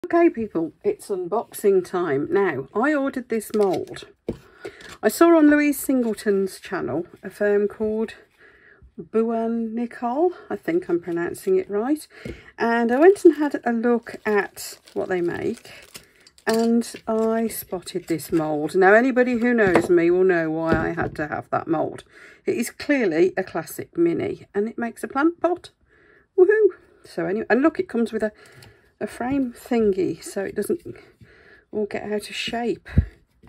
Okay people, it's unboxing time. Now, I ordered this mould. I saw on Louise Singleton's channel a firm called Boowan Nicole, I think I'm pronouncing it right, and I went and had a look at what they make, and I spotted this mould. Now, anybody who knows me will know why I had to have that mould. It is clearly a classic mini, and it makes a plant pot. Woohoo! So anyway, and look, it comes with a frame thingy so it doesn't all get out of shape.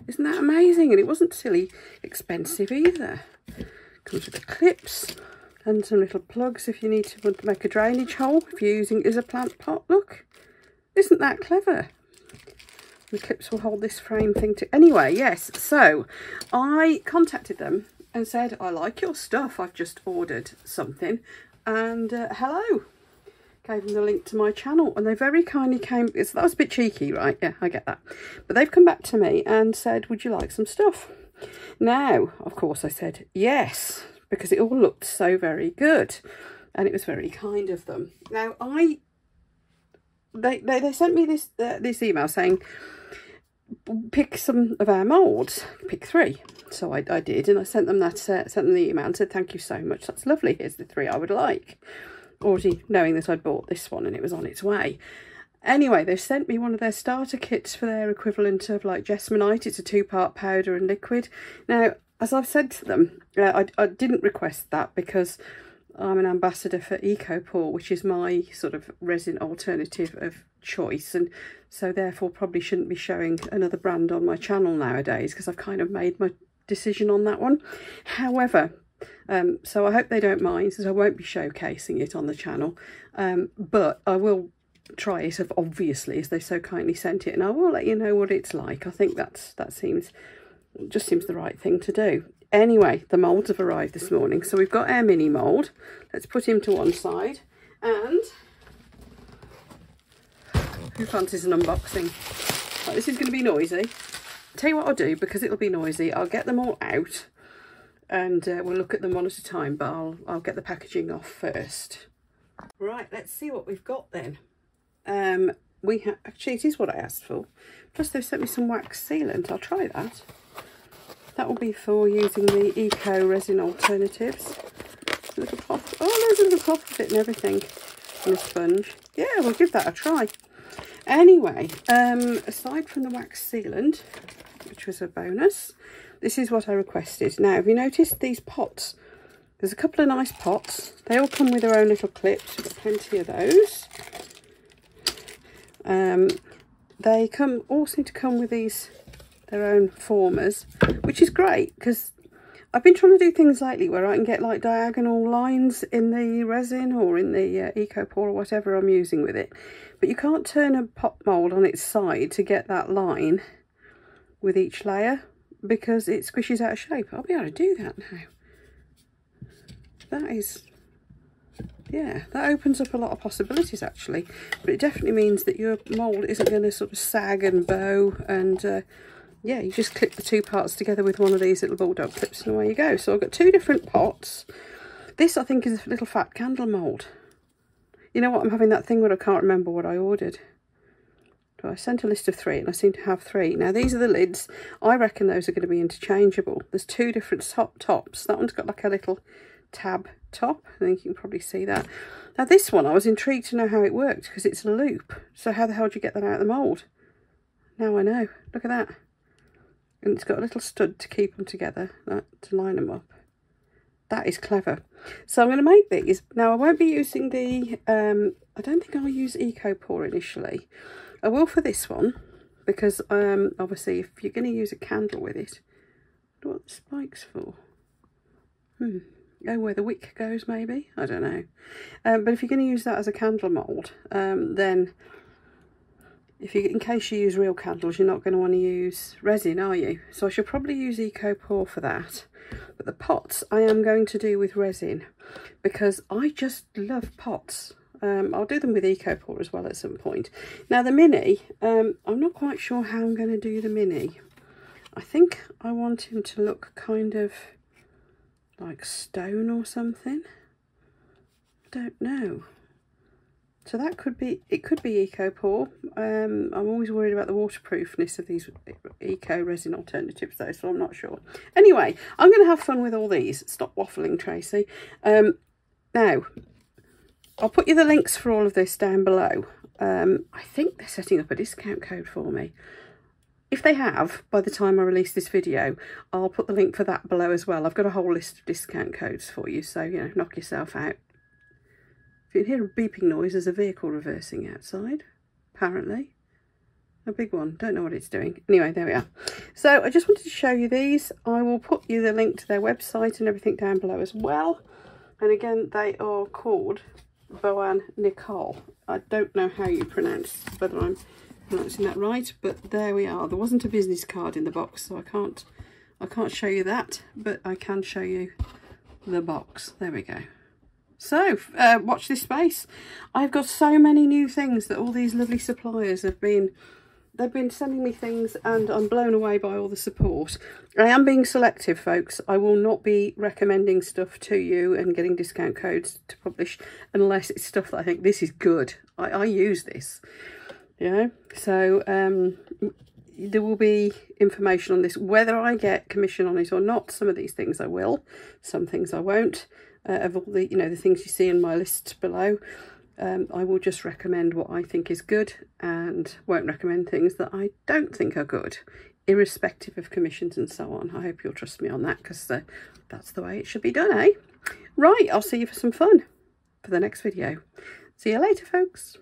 Isn't that amazing? And it wasn't silly expensive either. Comes with the clips and some little plugs if you need to make a drainage hole if you're using it as a plant pot. Look, isn't that clever? The clips will hold this frame thing too. Anyway, yes, so I contacted them and said, I like your stuff, I've just ordered something, and hello. Gave them the link to my channel, and they very kindly came. So that was a bit cheeky, right? Yeah, I get that. But they've come back to me and said, would you like some stuff? Now, of course, I said yes, because it all looked so very good, and it was very kind of them. Now, they sent me this email saying, pick some of our moulds, pick 3. So I did, and I sent them the email and said, thank you so much. That's lovely. Here's the 3 I would like. Already knowing that I'd bought this one and it was on its way. Anyway, they've sent me one of their starter kits for their equivalent of like Jessamite. It's a 2-part powder and liquid. Now, as I've said to them, I didn't request that because I'm an ambassador for EcoPore, which is my sort of resin alternative of choice, and so therefore probably shouldn't be showing another brand on my channel nowadays because I've kind of made my decision on that one. However, so I hope they don't mind, since I won't be showcasing it on the channel, but I will try it, obviously, as they so kindly sent it, and I will let you know what it's like. I think that seems the right thing to do. Anyway, the moulds have arrived this morning, so we've got our mini mould. Let's put him to one side, and who fancies an unboxing? Right, this is going to be noisy. Tell you what I'll do, because it'll be noisy, I'll get them all out and we'll look at them one at a time, but I'll get the packaging off first. Right, let's see what we've got then. We have, actually it is what I asked for, plus they've sent me some wax sealant. I'll try that. That will be for using the eco resin alternatives. A little cloth, oh, there's a little cloth with it and everything, and a sponge. Yeah, we'll give that a try. Anyway, aside from the wax sealant, which was a bonus, this is what I requested. Now, have you noticed these pots? There's a couple of nice pots. They all come with their own little clips. We've got plenty of those. They all seem to come with their own formers, which is great, because I've been trying to do things lately where I can get like diagonal lines in the resin or in the EcoPore or whatever I'm using with it. But you can't turn a pot mould on its side to get that line with each layer, because it squishes out of shape. I'll be able to do that now. That is, yeah, that opens up a lot of possibilities actually. But it definitely means that your mould isn't going to sort of sag and bow, and yeah, you just clip the 2 parts together with one of these little bulldog clips and away you go. So I've got 2 different pots. This I think is a little fat candle mould. You know what, I'm having that thing where I can't remember what I ordered. I sent a list of 3 and I seem to have 3. Now these are the lids. I reckon those are going to be interchangeable. There's 2 different tops. That one's got like a little tab top. I think you can probably see that. Now this one, I was intrigued to know how it worked because it's a loop. So how the hell do you get that out of the mould? Now I know. Look at that. And it's got a little stud to keep them together, to line them up. That is clever. So I'm going to make these. Now I won't be using the, I don't think I'll use EcoPore initially. I will for this one, because obviously if you're going to use a candle with it, I wonder what the spike's for. Oh, where the wick goes maybe? I don't know. But if you're going to use that as a candle mould, then in case you use real candles, you're not going to want to use resin, are you? So I should probably use EcoPore for that. But the pots I am going to do with resin, because I just love pots. I'll do them with EcoPore as well at some point. Now the mini, I'm not quite sure how I'm going to do the mini. I think I want him to look kind of like stone or something. Don't know. So that could be, it could be Eco Pour. I'm always worried about the waterproofness of these eco resin alternatives though, so I'm not sure. Anyway, I'm going to have fun with all these. Stop waffling, Tracy. Now, I'll put you the links for all of this down below. I think they're setting up a discount code for me. If they have, by the time I release this video, I'll put the link for that below as well. I've got a whole list of discount codes for you, so, you know, knock yourself out. If you can hear a beeping noise, there's a vehicle reversing outside, apparently. A big one. Don't know what it's doing. Anyway, there we are. So I just wanted to show you these. I will put you the link to their website and everything down below as well. And again, they are called Boowan Nicole. I don't know how you pronounce, whether I'm pronouncing that right, but there we are. There wasn't a business card in the box, so I can't show you that, but I can show you the box. There we go. So watch this space. I've got so many new things that all these lovely suppliers have been, they've been sending me things, and I'm blown away by all the support. I am being selective, folks. I will not be recommending stuff to you and getting discount codes to publish unless it's stuff that I think this is good. I use this, you know. So there will be information on this, whether I get commission on it or not. Some of these things I will, some things I won't. Of all the, you know, the things you see in my list below, I will just recommend what I think is good and won't recommend things that I don't think are good, irrespective of commissions and so on. I hope you'll trust me on that, because that's the way it should be done, eh? Right, I'll see you for some fun for the next video. See you later, folks.